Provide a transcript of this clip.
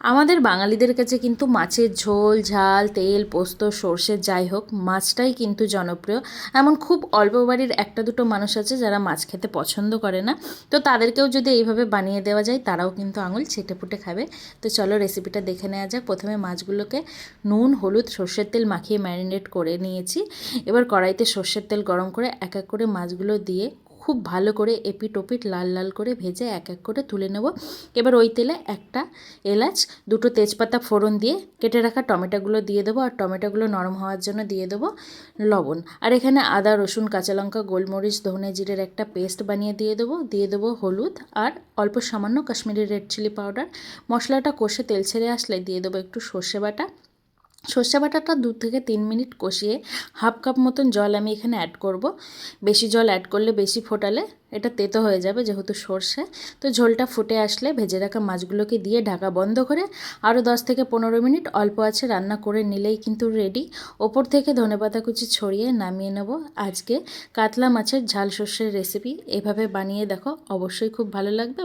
আমাদের বাঙালিদের কাছে কিন্তু মাছের ঝোল, ঝাল, তেল, পোস্ত, সর্ষে যাই হোক মাছটাই কিন্তু জনপ্রিয়। এমন খুব অল্প বাড়ির একটা দুটো মানুষ আছে যারা মাছ খেতে পছন্দ করে না। তো তাদেরকেও যদি এইভাবে বানিয়ে দেওয়া যায় তারাও কিন্তু আঙুল চেটেপুটে খাবে। তো চলো রেসিপিটা দেখে নেওয়া যাক। প্রথমে মাছগুলোকে নুন, হলুদ, সর্ষের তেল মাখিয়ে ম্যারিনেট করে নিয়েছি। এবার কড়াইতে সর্ষের তেল গরম করে এক এক করে মাছগুলো দিয়ে খুব ভালো করে এপিট ওপিট লাল লাল করে ভেজে এক এক করে তুলে নেব। এবার ওই তেলে একটা এলাচ, দুটো তেজপাতা ফোড়ন দিয়ে কেটে রাখা টমেটোগুলো দিয়ে দেবো। আর টমেটোগুলো নরম হওয়ার জন্য দিয়ে দেবো লবণ। আর এখানে আদা, রসুন, কাঁচা লঙ্কা, গোলমরিচ, ধনে জিরের একটা পেস্ট বানিয়ে দিয়ে দেবো হলুদ আর অল্প সামান্য কাশ্মীরি রেড চিলি পাউডার। মশলাটা কষে তেল ছেড়ে আসলে দিয়ে দেবো একটু সর্ষে বাটা। সর্ষে বাটাটা 2 থেকে 3 মিনিট কষিয়ে হাফ কাপ মতন জল আমি এখানে অ্যাড করব। বেশি জল অ্যাড করলে, বেশি ফোটালে এটা তেতো হয়ে যাবে যেহেতু সর্ষে। তো ঝোলটা ফুটে আসলে ভেজে রাখা মাছগুলোকে দিয়ে ঢাকা বন্ধ করে আরও 10 থেকে 15 মিনিট অল্প আঁচে রান্না করে নিলেই কিন্তু রেডি। ওপর থেকে ধনেপাতা কুচি ছড়িয়ে নামিয়ে নেব আজকে কাতলা মাছের ঝাল সর্ষের রেসিপি। এভাবে বানিয়ে দেখো, অবশ্যই খুব ভালো লাগবে।